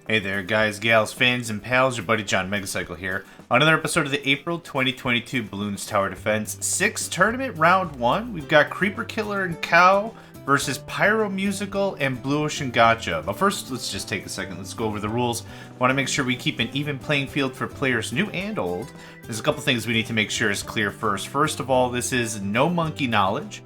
Hey there, guys, gals, fans, and pals. Your buddy JohnMegacycle here. Another episode of the April 2022 Bloons Tower Defense 6 Tournament Round 1. We've got CreaperKiler and Cow versus PyroMusical and BlueOceanGacha. But first, let's just take a second. Let's go over the rules. Want to make sure we keep an even playing field for players new and old. There's a couple things we need to make sure is clear first. First of all, this is no monkey knowledge,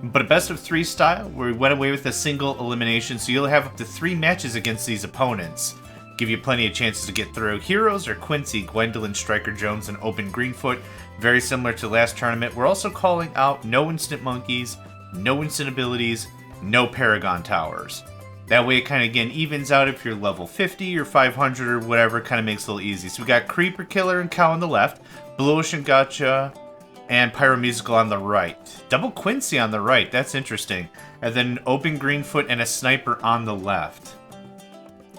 but a best of 3 style where we went away with a single elimination, so you'll have up to 3 matches against these opponents. Give you plenty of chances to get through. Heroes are Quincy, Gwendolyn, Striker Jones, and Open Greenfoot. Very similar to last tournament. We're also calling out no instant monkeys, no instant abilities, no Paragon Towers. That way it kind of, again, evens out if you're level 50 or 500 or whatever. Kind of makes it a little easy. So we got CreaperKiler and Cow on the left, BlueOceanGacha, and PyroMusical on the right. Double Quincy on the right. That's interesting. And then Open Greenfoot and a Sniper on the left.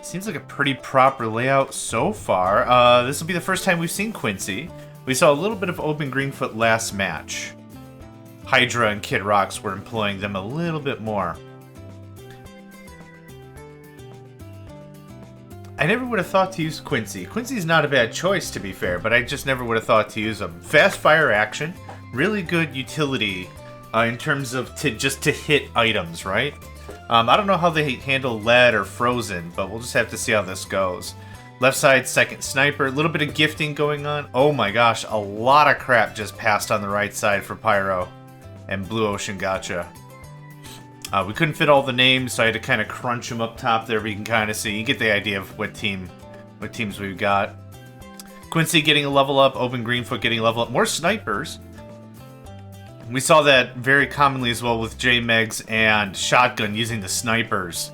Seems like a pretty proper layout so far. This will be the first time we've seen Quincy. We saw a little bit of Open Greenfoot last match. Hydra and Kid Rocks were employing them a little bit more. I never would have thought to use Quincy. Quincy's not a bad choice, to be fair, but I just never would have thought to use him. Fast fire action, really good utility in terms of just to hit items, right? I don't know how they handle lead or frozen, but we'll just have to see how this goes. Left side, second sniper, a little bit of gifting going on. Oh my gosh, a lot of crap just passed on the right side for Pyro and BlueOceanGacha. We couldn't fit all the names, so I had to kind of crunch them up top there, but you can kind of see. You get the idea of what teams we've got. Quincy getting a level up, Open Greenfoot getting a level up. More snipers. We saw that very commonly as well with J-Megs and Shotgun using the snipers.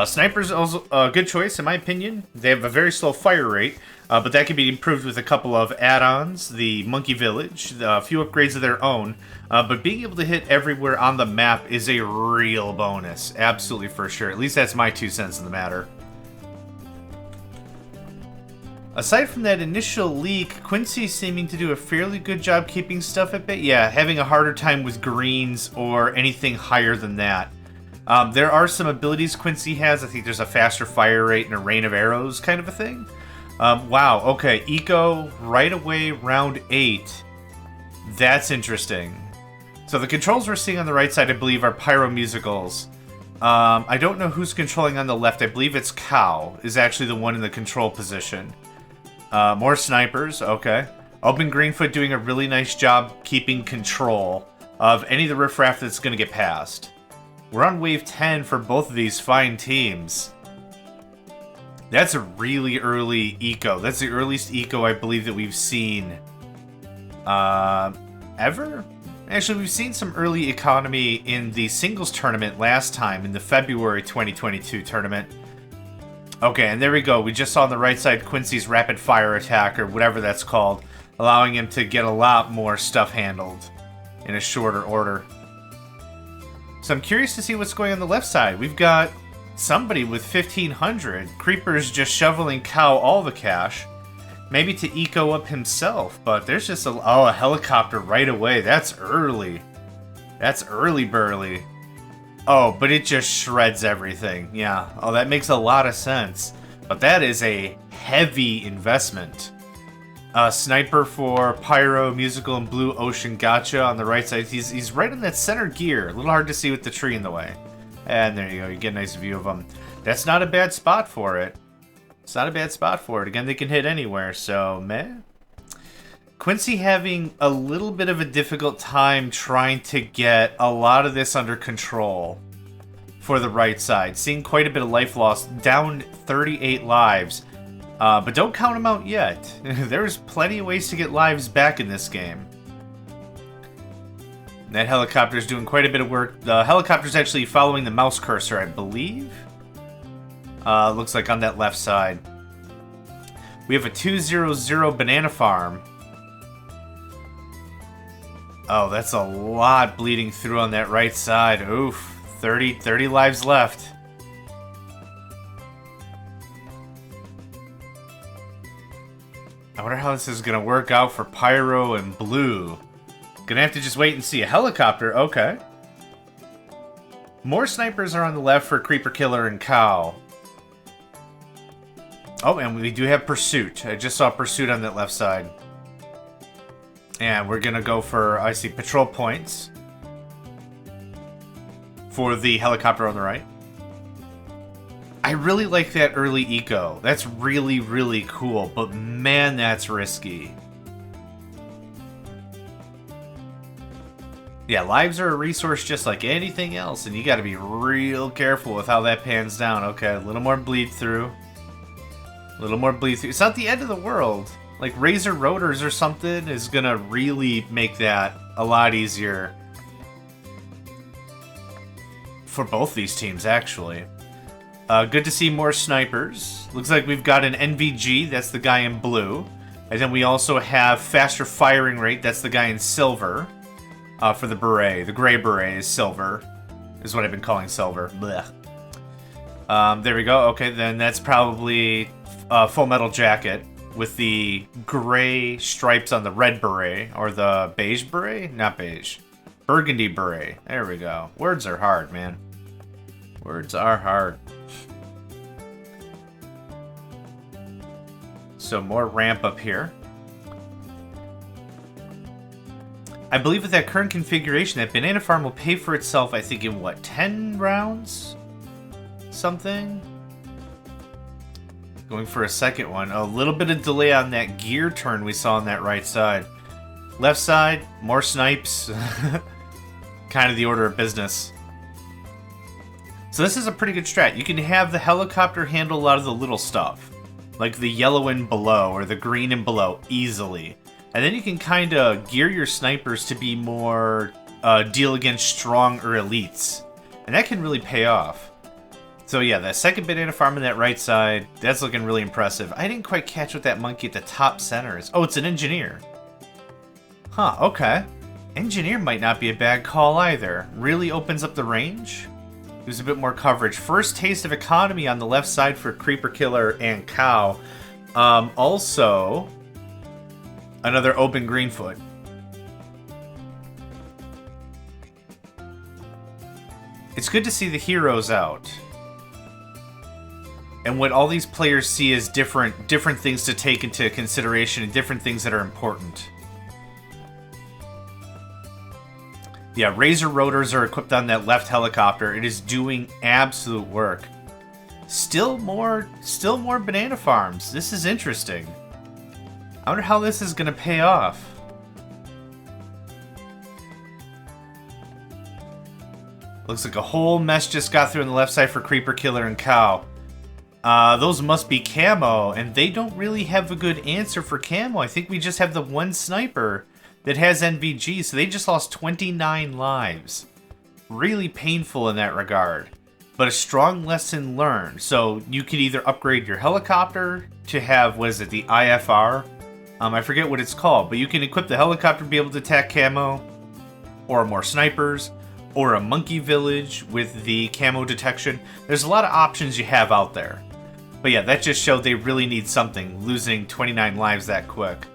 Snipers are also a good choice, in my opinion. They have a very slow fire rate, but that can be improved with a couple of add-ons, the Monkey Village, a few upgrades of their own. But being able to hit everywhere on the map is a real bonus, absolutely for sure. At least that's my 2 cents in the matter. Aside from that initial leak, Quincy's seeming to do a fairly good job keeping stuff at bay. Yeah, having a harder time with greens or anything higher than that. There are some abilities Quincy has. I think there's a faster fire rate and a rain of arrows kind of a thing. Wow, okay, Eco right away, round 8. That's interesting. So the controls we're seeing on the right side, I believe, are PyroMusicals. I don't know who's controlling on the left. I believe it's Cow is actually the one in the control position. More snipers, okay. Open Greenfoot doing a really nice job keeping control of any of the riffraff that's going to get past. We're on wave 10 for both of these fine teams. That's a really early eco. That's the earliest eco I believe that we've seen ever? Actually, we've seen some early economy in the singles tournament last time, in the February 2022 tournament. Okay, and there we go. We just saw on the right side Quincy's rapid fire attack, or whatever that's called, allowing him to get a lot more stuff handled in a shorter order. So I'm curious to see what's going on the left side. We've got somebody with 1,500. Creeper's just shoveling Cow all the cash. Maybe to eco up himself, but there's just a helicopter right away. That's early. That's early burly. Oh, but it just shreds everything. Yeah. Oh, that makes a lot of sense. But that is a heavy investment. Sniper for PyroMusical and BlueOceanGacha on the right side. He's right in that center gear. A little hard to see with the tree in the way. And there you go. You get a nice view of him. That's not a bad spot for it. It's not a bad spot for it. Again, they can hit anywhere, so meh. Quincy having a little bit of a difficult time trying to get a lot of this under control for the right side. Seeing quite a bit of life loss, down 38 lives. But don't count them out yet. There's plenty of ways to get lives back in this game. That helicopter's doing quite a bit of work. The helicopter's actually following the mouse cursor, I believe. Looks like on that left side. We have a 200 banana farm. Oh, that's a lot bleeding through on that right side. Oof, 30 lives left. I wonder how this is going to work out for Pyro and Blue. Gonna have to just wait and see. A helicopter, okay. More snipers are on the left for CreaperKiler and Cow. Oh, and we do have Pursuit. I just saw Pursuit on that left side. And we're gonna go for, I see, patrol points. For the helicopter on the right. I really like that early eco. That's really, really cool. But man, that's risky. Yeah, lives are a resource just like anything else. And you gotta be real careful with how that pans down. Okay, a little more bleed through. A little more bleed through. It's not the end of the world. Like Razor Rotors or something is gonna really make that a lot easier. For both these teams, actually. Good to see more snipers. Looks like we've got an NVG, that's the guy in blue. And then we also have faster firing rate, that's the guy in silver. For the beret. The gray beret is silver. Is what I've been calling silver. Blech. There we go. Okay, then that's probably Full Metal Jacket with the gray stripes on the red beret. Or the beige beret? Not beige. Burgundy beret. There we go. Words are hard, man. Words are hard. So more ramp up here. I believe with that current configuration, that banana farm will pay for itself, I think, in what, 10 rounds? Something? Going for a second one. A little bit of delay on that gear turn we saw on that right side. Left side, more snipes. Kind of the order of business. So this is a pretty good strat. You can have the helicopter handle a lot of the little stuff. Like the yellow and below, or the green and below, easily. And then you can kind of gear your snipers to be more deal against strong or elites. And that can really pay off. So yeah, that second banana farm on that right side, that's looking really impressive. I didn't quite catch what that monkey at the top center is. Oh, it's an engineer. Huh, okay. Engineer might not be a bad call either. Really opens up the range. Gives a bit more coverage. First taste of economy on the left side for CreaperKiler and Cow. Also, another open Greenfoot. It's good to see the heroes out. And what all these players see is different things to take into consideration and different things that are important. Yeah, Razor Rotors are equipped on that left helicopter. It is doing absolute work. Still more banana farms. This is interesting. I wonder how this is going to pay off. Looks like a whole mess just got through on the left side for CreaperKiler and Cow. Those must be camo, and they don't really have a good answer for camo. I think we just have the one sniper that has NVG, so they just lost 29 lives. Really painful in that regard, but a strong lesson learned. So you could either upgrade your helicopter to have, what is it, the IFR? I forget what it's called, but you can equip the helicopter to be able to attack camo, or more snipers, or a monkey village with the camo detection. There's a lot of options you have out there. But yeah, that just showed they really need something, losing 29 lives that quick.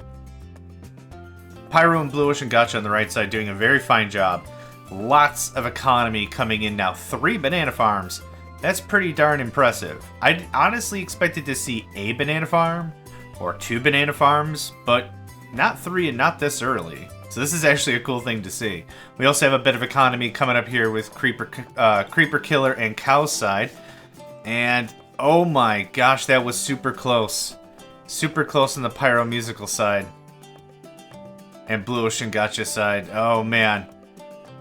Pyro and BlueOceanGacha on the right side doing a very fine job. Lots of economy coming in now. 3 banana farms. That's pretty darn impressive. I honestly expected to see a banana farm or 2 banana farms, but not 3 and not this early. So this is actually a cool thing to see. We also have a bit of economy coming up here with CreaperKiler and Cow's side. And oh my gosh, that was super close. Super close on the PyroMusical side. And BlueOceanGacha side. Oh man.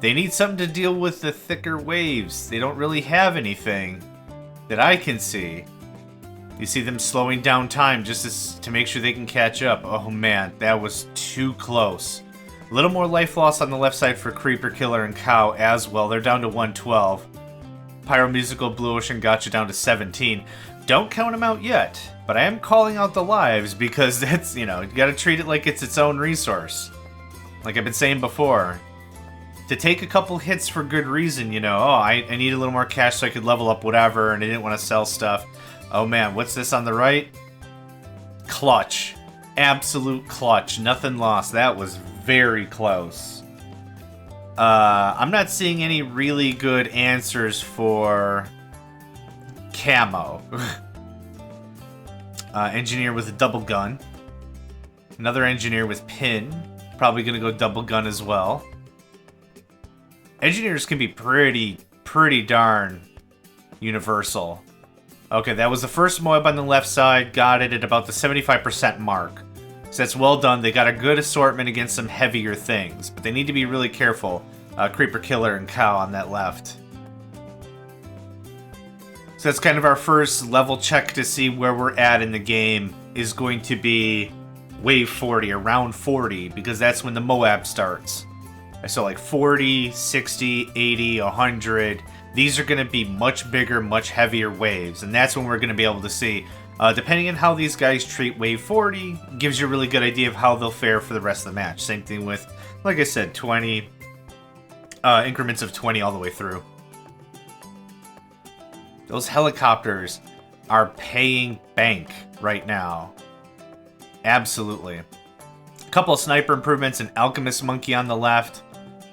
They need something to deal with the thicker waves. They don't really have anything that I can see. You see them slowing down time just to make sure they can catch up. Oh man, that was too close. A little more life loss on the left side for CreaperKiler and Cow as well. They're down to 112. PyroMusical, BlueOceanGacha down to 17. Don't count them out yet, but I am calling out the lives because that's, you gotta treat it like it's its own resource. Like I've been saying before. To take a couple hits for good reason, I need a little more cash so I could level up whatever, and I didn't want to sell stuff. Oh man, what's this on the right? Clutch. Absolute clutch. Nothing lost. That was very close. I'm not seeing any really good answers for camo. Engineer with a double gun. Another engineer with pin. Probably going to go double gun as well. Engineers can be pretty darn universal. Okay, that was the first Moab on the left side. Got it at about the 75% mark. So that's well done. They got a good assortment against some heavier things. But they need to be really careful. CreaperKiler and Cow on that left. So that's kind of our first level check to see where we're at in the game. Is going to be wave 40, or round 40. Because that's when the Moab starts. So like 40, 60, 80, 100... These are going to be much bigger, much heavier waves, and that's when we're going to be able to see. Depending on how these guys treat wave 40, gives you a really good idea of how they'll fare for the rest of the match. Same thing with, like I said, 20, increments of 20 all the way through. Those helicopters are paying bank right now. Absolutely. A couple of sniper improvements, an alchemist monkey on the left.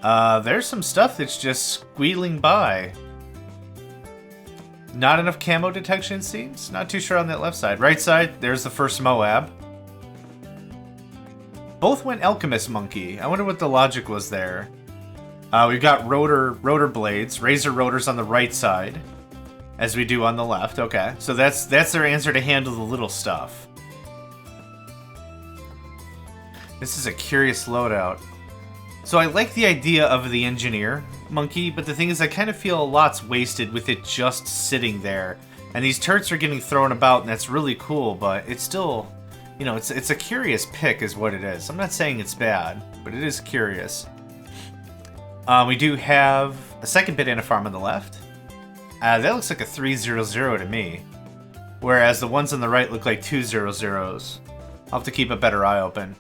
There's some stuff that's just squealing by. Not enough camo detection, it seems. Not too sure on that left side. Right side, there's the first Moab. Both went Alchemist Monkey. I wonder what the logic was there. We've got rotor blades, razor rotors on the right side, as we do on the left. Okay, so that's their answer to handle the little stuff. This is a curious loadout. So I like the idea of the engineer monkey, but the thing is I kind of feel a lot's wasted with it just sitting there. And these turrets are getting thrown about, and that's really cool, but it's still, you know, it's a curious pick is what it is. I'm not saying it's bad, but it is curious. We do have a second banana farm on the left. That looks like a 300 to me, whereas the ones on the right look like 200s. I'll have to keep a better eye open.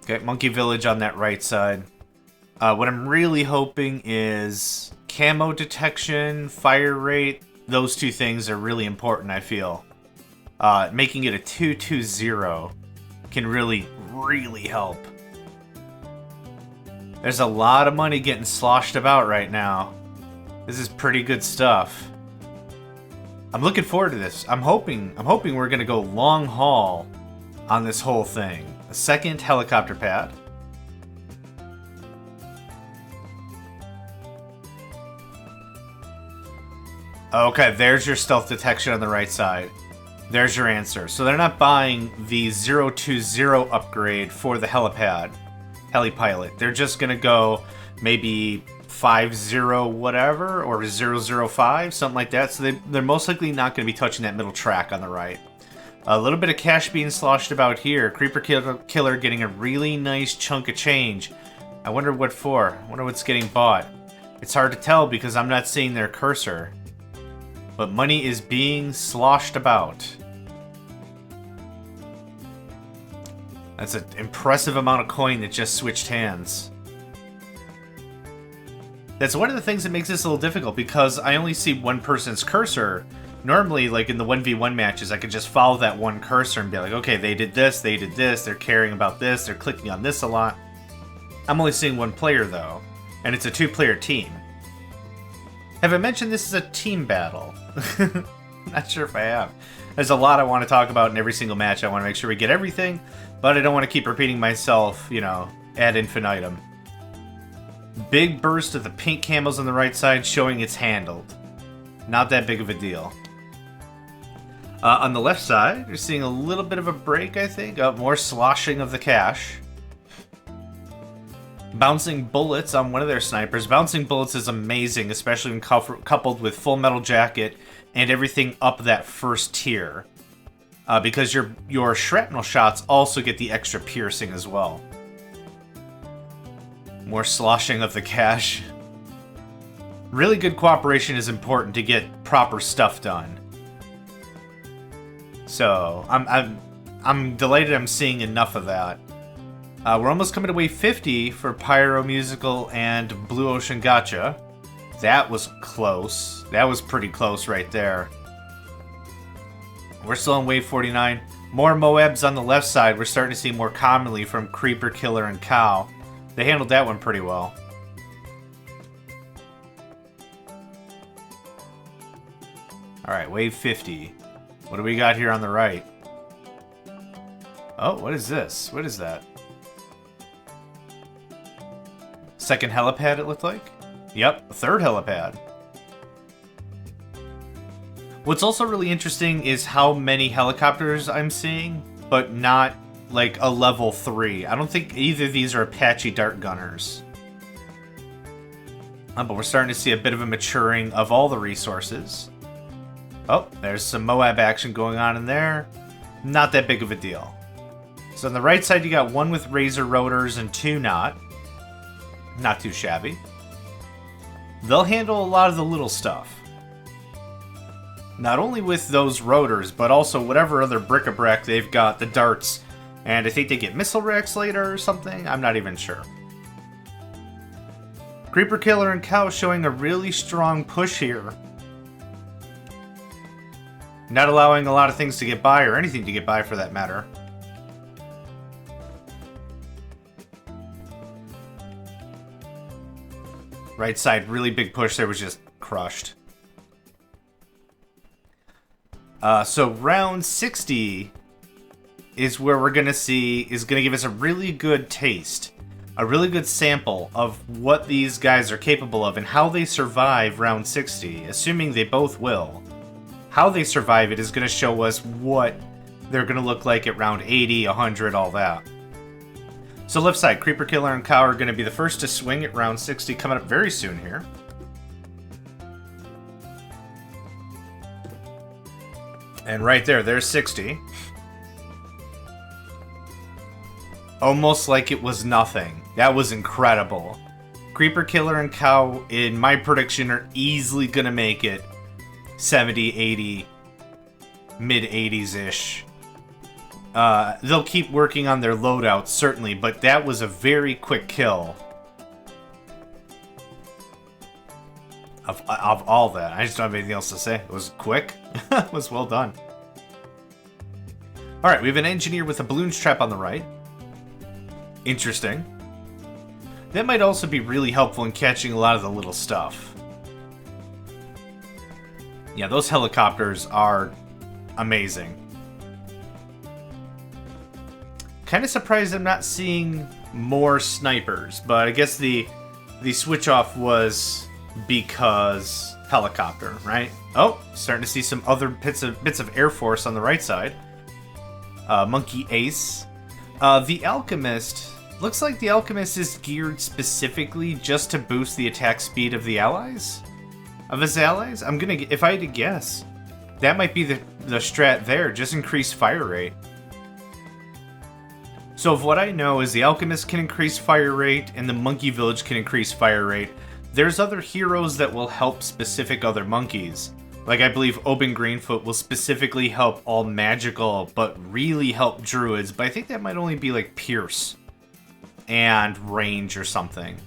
Okay, Monkey Village on that right side. What I'm really hoping is camo detection, fire rate. Those two things are really important, I feel. Making it a 220 can really help. There's a lot of money getting sloshed about right now. This is pretty good stuff. I'm looking forward to this. I'm hoping we're gonna go long haul on this whole thing. A second helicopter pad. Okay, there's your stealth detection on the right side. There's your answer. So they're not buying the 020 upgrade for the helipad, helipilot. They're just gonna go maybe 50 whatever, or 005, something like that. So they're most likely not gonna be touching that middle track on the right. A little bit of cash being sloshed about here. CreeperKiler getting a really nice chunk of change. I wonder what for. I wonder what's getting bought. It's hard to tell because I'm not seeing their cursor. But money is being sloshed about. That's an impressive amount of coin that just switched hands. That's one of the things that makes this a little difficult because I only see one person's cursor. Normally, like in the 1v1 matches, I could just follow that one cursor and be like, okay, they did this, they're caring about this, they're clicking on this a lot. I'm only seeing one player, though, and it's a two-player team. Have I mentioned this is a team battle? Not sure if I have. There's a lot I want to talk about in every single match. I want to make sure we get everything, but I don't want to keep repeating myself, you know, ad infinitum. Big burst of the pink camos on the right side showing it's handled. Not that big of a deal. On the left side, you're seeing a little bit of a break, I think. More sloshing of the cash. Bouncing bullets on one of their snipers. Bouncing bullets is amazing, especially when coupled with full metal jacket and everything up that first tier. Because your shrapnel shots also get the extra piercing as well. More sloshing of the cash. Really good cooperation is important to get proper stuff done. So, I'm delighted I'm seeing enough of that. We're almost coming to wave 50 for PyroMusical and BlueOceanGacha. That was close. That was pretty close right there. We're still on wave 49. More Moabs on the left side. We're starting to see more commonly from CreaperKiler and Cow. They handled that one pretty well. Alright, wave 50. What do we got here on the right? Oh, what is this? What is that? Second helipad, it looked like? Yep, third helipad. What's also really interesting is how many helicopters I'm seeing, but not like a level 3. I don't think either of these are Apache dart gunners. But we're starting to see a bit of a maturing of all the resources. Oh, there's some Moab action going on in there. Not that big of a deal. So on the right side, you got one with Razor rotors and two not. Not too shabby. They'll handle a lot of the little stuff. Not only with those rotors, but also whatever other bric-a-brac they've got, the darts. And I think they get missile racks later or something. I'm not even sure. CreaperKiler and Cow showing a really strong push here. Not allowing a lot of things to get by, or anything to get by for that matter. Right side, really big push there, was just crushed. So round 60 is where we're going to see, is going to give us a really good taste. A really good sample of what these guys are capable of and how they survive round 60, assuming they both will. How they survive it is going to show us what they're going to look like at round 80, 100, all that. So left side, CreaperKiler and Cow are going to be the first to swing at round 60, coming up very soon here. And right there, there's 60. Almost like it was nothing. That was incredible. CreaperKiler and Cow, in my prediction, are easily going to make it 70, 80, mid-80s-ish. They'll keep working on their loadouts, certainly, but that was a very quick kill. Of all that. I just don't have anything else to say. It was quick. It was well done. Alright, we have an engineer with a Bloons trap on the right. Interesting. That might also be really helpful in catching a lot of the little stuff. Yeah, those helicopters are amazing. Kind of surprised I'm not seeing more snipers, but I guess the switch off was because helicopter, right? Oh, starting to see some other bits of Air Force on the right side. Monkey Ace. The Alchemist, looks like the Alchemist is geared specifically just to boost the attack speed of the allies? Of his allies? I'm gonna, if I had to guess, that might be the strat there, just increase fire rate. So of what I know is the Alchemist can increase fire rate and the Monkey Village can increase fire rate. There's other heroes that will help specific other monkeys. Like I believe Open Greenfoot will specifically help all magical, but really help druids. But I think that might only be like Pierce and range or something.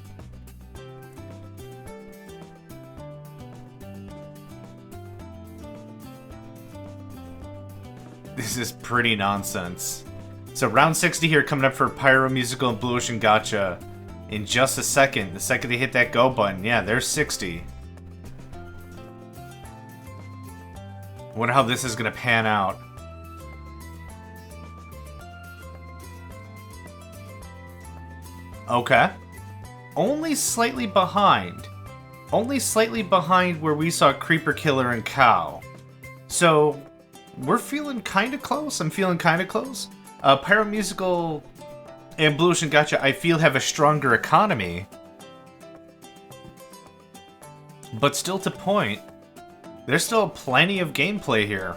This is pretty nonsense. So round 60 here coming up for PyroMusical and BlueOceanGacha in just a second. The second they hit that go button, yeah, there's 60. I wonder how this is going to pan out. Okay. Only slightly behind. Only slightly behind where we saw CreaperKiler and Cow. So, we're feeling kind of close. I'm feeling kind of close. PyroMusical and BlueOceanGacha, I feel, have a stronger economy. But still to point, there's still plenty of gameplay here.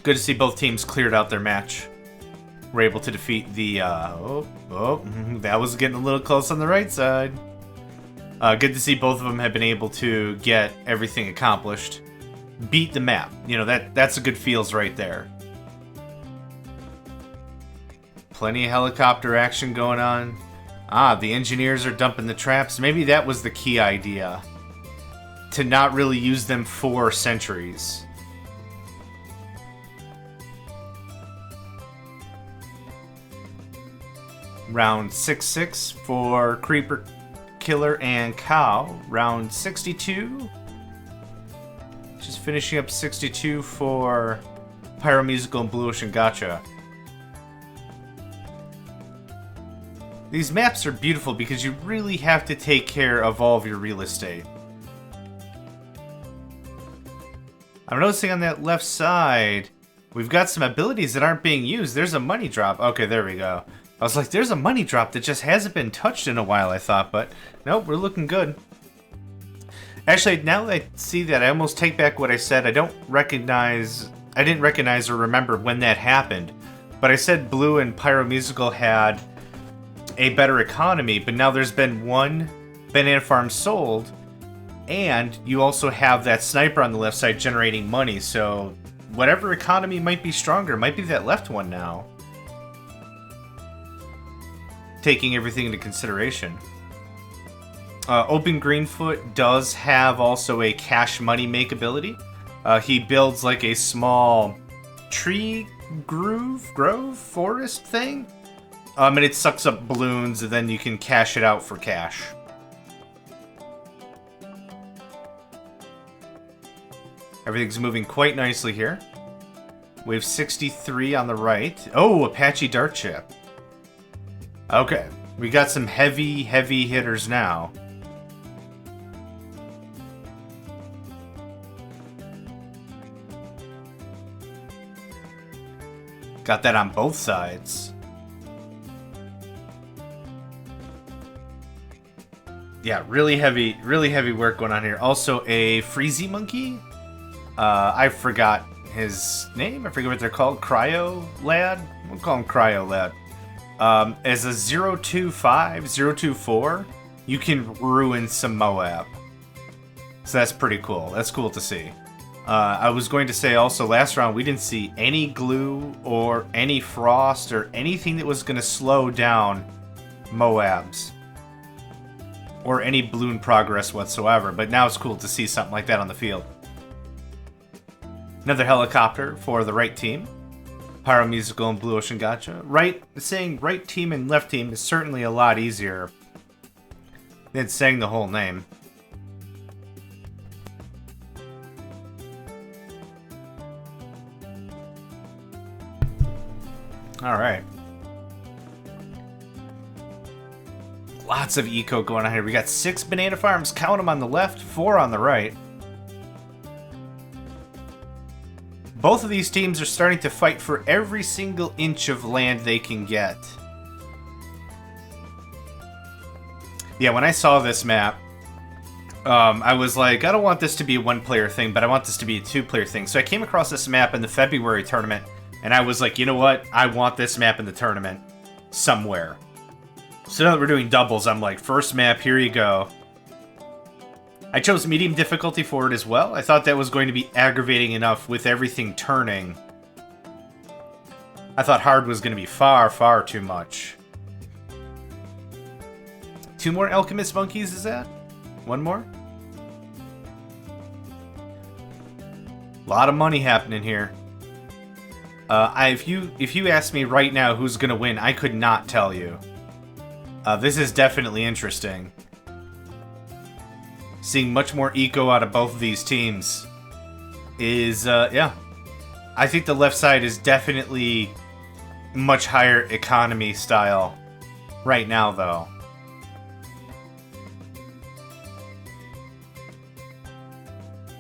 Good to see both teams cleared out their match. We're able to defeat the, that was getting a little close on the right side. Good to see both of them have been able to get everything accomplished. Beat the map. You know, that's a good feels right there. Plenty of helicopter action going on. Ah, the engineers are dumping the traps. Maybe that was the key idea. To not really use them for sentries. Round 6-6 for CreaperKiler and Cow. Round 62. Just finishing up 62 for PyroMusical and BlueOceanGacha. These maps are beautiful because you really have to take care of all of your real estate. I'm noticing on that left side, we've got some abilities that aren't being used. There's a money drop. Okay, there we go. I was like, there's a money drop that just hasn't been touched in a while, I thought, but nope, we're looking good. Actually, now that I see that, I almost take back what I said. I didn't recognize or remember when that happened. But I said Blue and PyroMusical had a better economy, but now there's been one banana farm sold, and you also have that sniper on the left side generating money, so whatever economy might be stronger might be that left one now. Taking everything into consideration. Open Greenfoot does have also a cash money make ability. He builds like a small tree grove, forest thing. And it sucks up balloons, and then you can cash it out for cash. Everything's moving quite nicely here. We have 63 on the right. Oh, Apache Dart Chip. Okay, we got some heavy hitters now. Got that on both sides. Yeah, really heavy work going on here. Also, a Freezy Monkey. I forgot his name. I forget what they're called. Cryo Lad? We'll call him Cryo Lad. As a 025, 024, you can ruin some Moab. So that's pretty cool. That's cool to see. I was going to say also, last round we didn't see any glue or any frost or anything that was going to slow down Moabs. Or any balloon progress whatsoever, but now it's cool to see something like that on the field. Another helicopter for the right team. PyroMusical and BlueOceanGacha. Saying right team and left team is certainly a lot easier than saying the whole name. Alright. Lots of eco going on here. We got 6 banana farms, count them on the left, 4 on the right. Both of these teams are starting to fight for every single inch of land they can get. Yeah, when I saw this map, I was like, I don't want this to be a one-player thing, but I want this to be a two-player thing. So I came across this map in the February tournament, and I was like, you know what? I want this map in the tournament somewhere. So now that we're doing doubles, I'm like, first map, here you go. I chose medium difficulty for it as well. I thought that was going to be aggravating enough with everything turning. I thought hard was going to be far too much. 2 more Alchemist Monkeys, is that? 1 more? A lot of money happening here. If you ask me right now who's going to win, I could not tell you. This is definitely interesting. Seeing much more eco out of both of these teams is, yeah. I think the left side is definitely much higher economy style right now, though.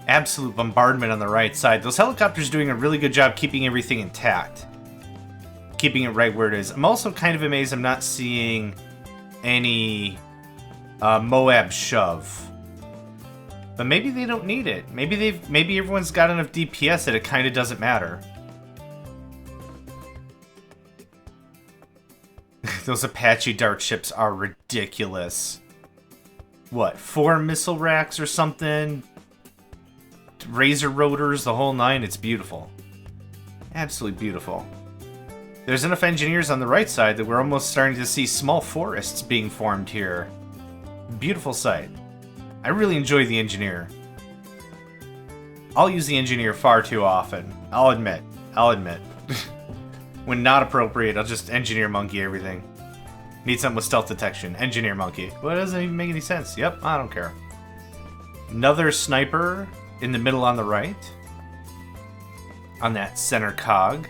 Absolute bombardment on the right side. Those helicopters doing a really good job keeping everything intact. Keeping it right where it is. I'm also kind of amazed I'm not seeing any Moab shove. But maybe they don't need it. Maybe everyone's got enough DPS that it kind of doesn't matter. Those Apache dart ships are ridiculous. What, 4 missile racks or something? Razor rotors, the whole 9. It's beautiful. Absolutely beautiful. There's enough engineers on the right side that we're almost starting to see small forests being formed here. Beautiful sight. I really enjoy the engineer. I'll use the engineer far too often. I'll admit. When not appropriate, I'll just engineer monkey everything. Need something with stealth detection. Engineer monkey. Well, it doesn't even make any sense. Yep, I don't care. Another sniper in the middle on the right. On that center cog.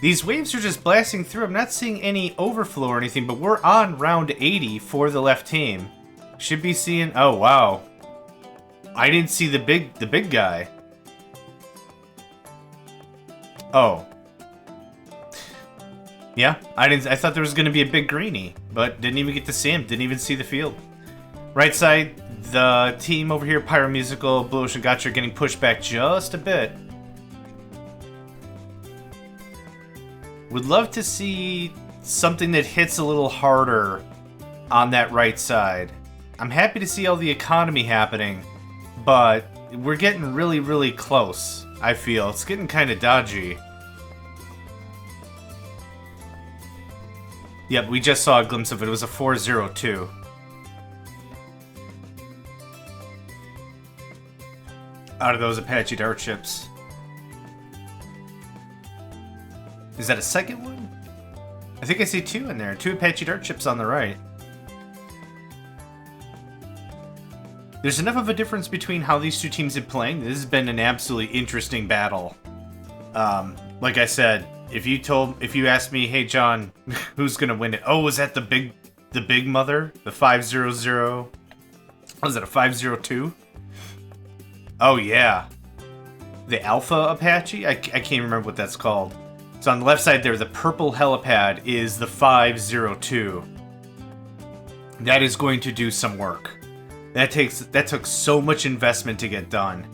These waves are just blasting through. I'm not seeing any overflow or anything, but we're on round 80 for the left team. Should be seeing... Oh, wow. I didn't see the big guy. Oh. Yeah, I thought there was going to be a big greenie, but didn't even get to see him. Didn't even see the field. Right side, the team over here, PyroMusical, BlueOceanGacha, are getting pushed back just a bit. Would love to see something that hits a little harder on that right side. I'm happy to see all the economy happening, but we're getting really, really close, I feel. It's getting kind of dodgy. Yep, we just saw a glimpse of it. It was a 402. Out of those Apache dart chips. Is that a second one? I think I see two in there. Two Apache dart chips on the right. There's enough of a difference between how these two teams have played. This has been an absolutely interesting battle. Like I said, if you asked me, hey John, who's gonna win it? Oh, was that the big mother? The 500? Was it a 502? Oh yeah. The Alpha Apache? I can't remember what that's called. So on the left side there, the purple helipad is the 502. That is going to do some work. That took so much investment to get done.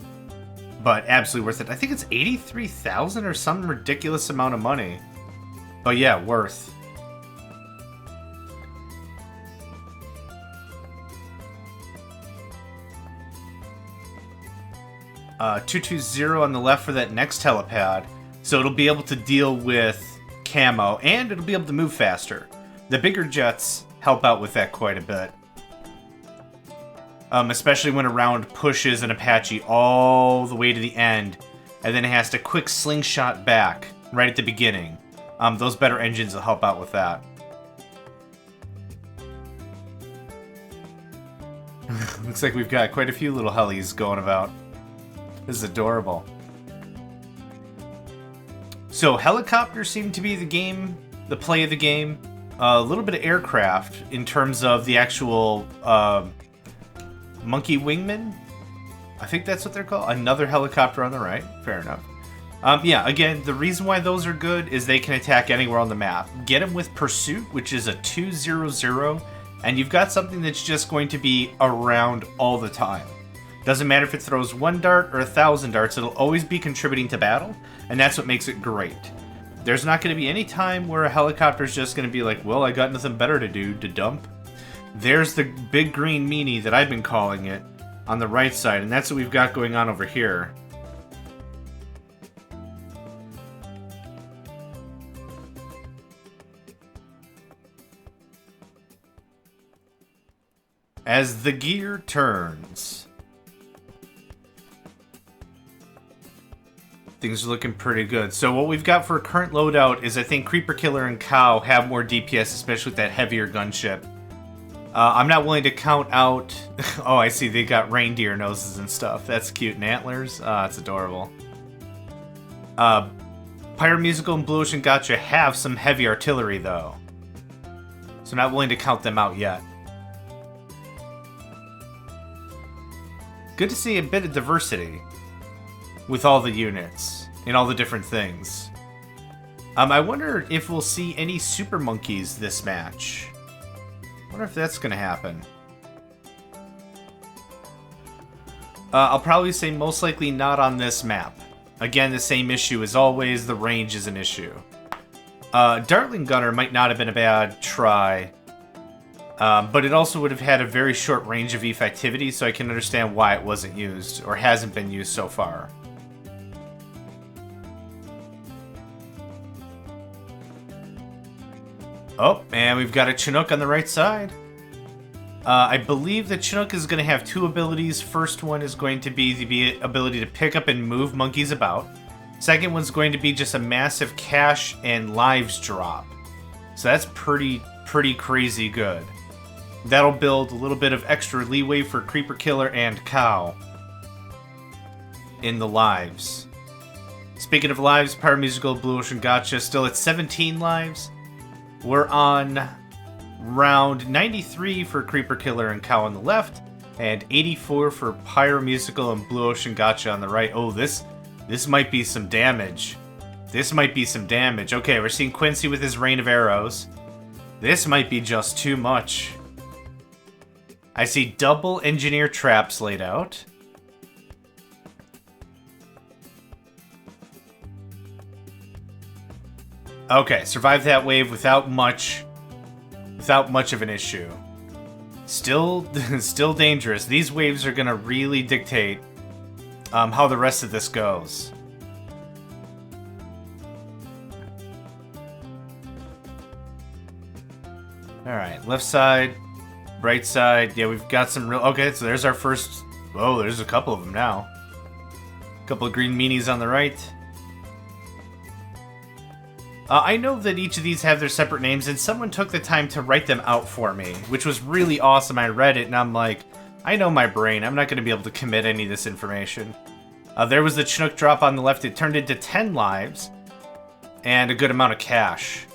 But absolutely worth it. I think it's 83,000 or some ridiculous amount of money. But yeah, worth. Uh, 220 on the left for that next helipad. So it'll be able to deal with camo, and it'll be able to move faster. The bigger jets help out with that quite a bit. Especially when a round pushes an Apache all the way to the end, and then it has to quick slingshot back right at the beginning. Those better engines will help out with that. Looks like we've got quite a few little helis going about. This is adorable. So helicopters seem to be the play of the game. A little bit of aircraft in terms of the actual monkey wingman. I think that's what they're called. Another helicopter on the right. Fair enough. Yeah, again, the reason why those are good is they can attack anywhere on the map. Get them with Pursuit, which is a 200, and you've got something that's just going to be around all the time. Doesn't matter if it throws 1 dart or 1,000 darts, it'll always be contributing to battle, and that's what makes it great. There's not going to be any time where a helicopter's just going to be like, well, I got nothing better to do, to dump. There's the big green meanie that I've been calling it on the right side, and that's what we've got going on over here. As the gear turns. Things are looking pretty good. So what we've got for a current loadout is I think CreaperKiler and Cow have more DPS, especially with that heavier gunship. I'm not willing to count out... Oh, I see. They got reindeer noses and stuff. That's cute. And antlers. It's adorable. PyroMusical and BlueOceanGacha have some heavy artillery, though. So I'm not willing to count them out yet. Good to see a bit of diversity with all the units and all the different things. I wonder if we'll see any super monkeys this match. I wonder if that's going to happen. I'll probably say most likely not on this map. Again, the same issue as always, the range is an issue. Dartling Gunner might not have been a bad try, but it also would have had a very short range of effectivity, so I can understand why it wasn't used, or hasn't been used so far. Oh, and we've got a Chinook on the right side. I believe that Chinook is going to have 2 abilities. First one is going to be the ability to pick up and move monkeys about. Second one's going to be just a massive cash and lives drop. So that's pretty crazy good. That'll build a little bit of extra leeway for CreaperKiler and Cow in the lives. Speaking of lives, PyroMusical, BlueOceanGacha still at 17 lives. We're on round 93 for CreaperKiler and Cow on the left, and 84 for PyroMusical and BlueOceanGacha on the right. Oh, this might be some damage. This might be some damage. Okay, we're seeing Quincy with his rain of arrows. This might be just too much. I see double engineer traps laid out. Okay, survived that wave without much of an issue. Still dangerous. These waves are gonna really dictate how the rest of this goes. Alright, left side, right side. Yeah, we've got some real... Okay, so there's our first... Oh, there's a couple of them now. A couple of green meanies on the right. I know that each of these have their separate names, and someone took the time to write them out for me, which was really awesome. I read it, and I'm like, I know my brain. I'm not going to be able to commit any of this information. There was the Chinook drop on the left. It turned into 10 lives, and a good amount of cash.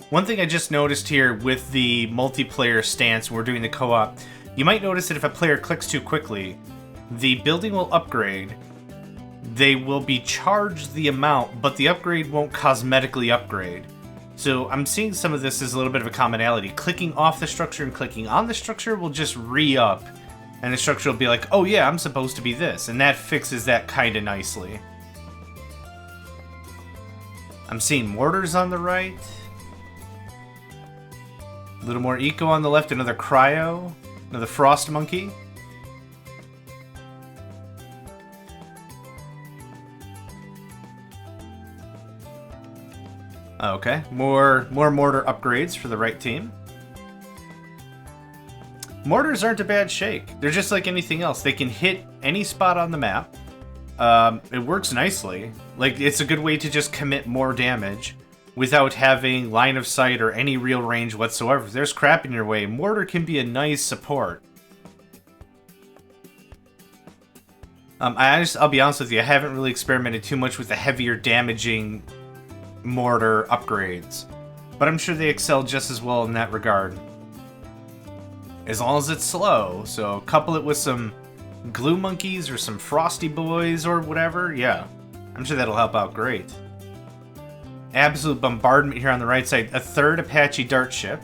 One thing I just noticed here with the multiplayer stance when we're doing the co-op, you might notice that if a player clicks too quickly, the building will upgrade. They will be charged the amount, but the upgrade won't cosmetically upgrade. So I'm seeing some of this as a little bit of a commonality. Clicking off the structure and clicking on the structure will just re-up, and the structure will be like, oh yeah, I'm supposed to be this, and that fixes that kind of nicely. I'm seeing mortars on the right. A little more eco on the left, another cryo, another frost monkey. Okay, more mortar upgrades for the right team. Mortars aren't a bad shake. They're just like anything else. They can hit any spot on the map. It works nicely. Like, it's a good way to just commit more damage without having line of sight or any real range whatsoever. If there's crap in your way, mortar can be a nice support. I'll be honest with you, I haven't really experimented too much with the heavier damaging mortar upgrades, but I'm sure they excel just as well in that regard. As long as it's slow, so couple it with some glue monkeys or some frosty boys or whatever, yeah, I'm sure that'll help out great. Absolute bombardment here on the right side, a third Apache dart ship.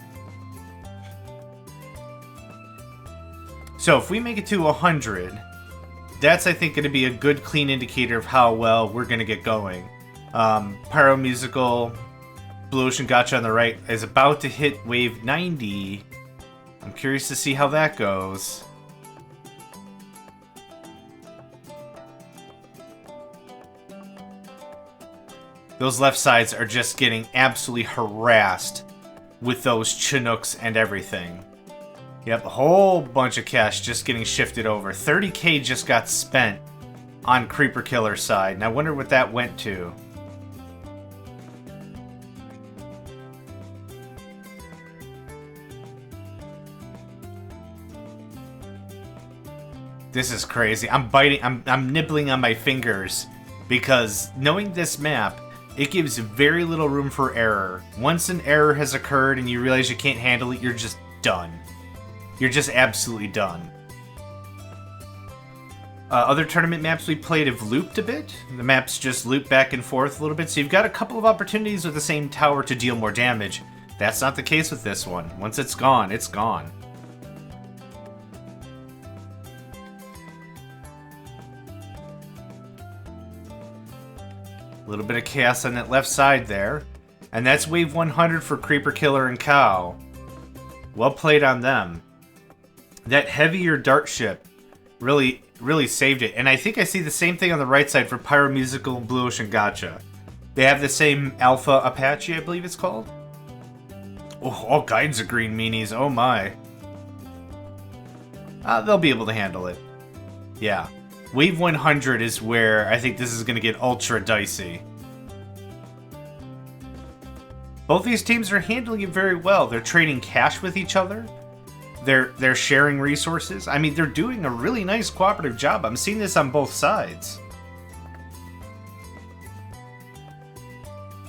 So if we make it to 100, that's I think going to be a good clean indicator of how well we're going to get going. PyroMusical, BlueOceanGacha on the right is about to hit wave 90. I'm curious to see how that goes. Those left sides are just getting absolutely harassed with those Chinooks and everything. Yep, a whole bunch of cash just getting shifted over. 30k just got spent on CreaperKiler side, and I wonder what that went to. This is crazy. I'm nibbling on my fingers because knowing this map, it gives very little room for error. Once an error has occurred and you realize you can't handle it, you're just done. You're just absolutely done. Other tournament maps we played have looped a bit. The maps just loop back and forth a little bit, so you've got a couple of opportunities with the same tower to deal more damage. That's not the case with this one. Once it's gone, it's gone. A little bit of chaos on that left side there. And that's wave 100 for CreaperKiler and Cow. Well played on them. That heavier dart ship really saved it. And I think I see the same thing on the right side for PyroMusical and BlueOceanGacha. They have the same Alpha Apache, I believe it's called. Oh, all kinds of green meanies. Oh my. They'll be able to handle it. Yeah. Wave 100 is where I think this is going to get ultra dicey. Both these teams are handling it very well. They're trading cash with each other. They're sharing resources. I mean, they're doing a really nice cooperative job. I'm seeing this on both sides.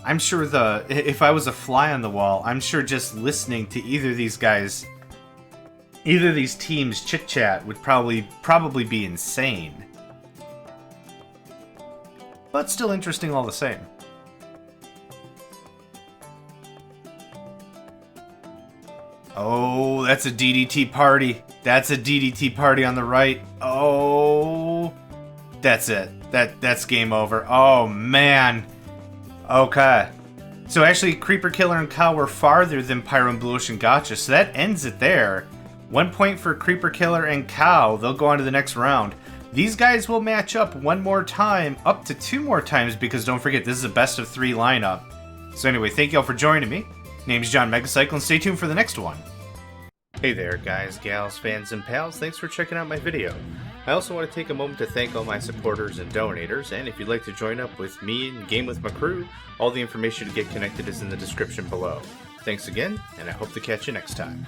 I'm sure if I was a fly on the wall, I'm sure just listening to either of these guys, either of these teams chit-chat would probably be insane. But still interesting all the same. Oh, that's a DDT party. That's a DDT party on the right. Oh, that's it. That's game over. Oh, man. Okay. So actually, CreaperKiler and Cow were farther than Pyro and BlueOceanGacha, so that ends it there. 1 point for CreaperKiler and Cow. They'll go on to the next round. These guys will match up one more time, up to 2 more times, because don't forget, this is a best of 3 lineup. So anyway, thank y'all for joining me. Name's JohnMegacycle, and stay tuned for the next one. Hey there, guys, gals, fans, and pals. Thanks for checking out my video. I also want to take a moment to thank all my supporters and donators, and if you'd like to join up with me and game with my crew, all the information to get connected is in the description below. Thanks again, and I hope to catch you next time.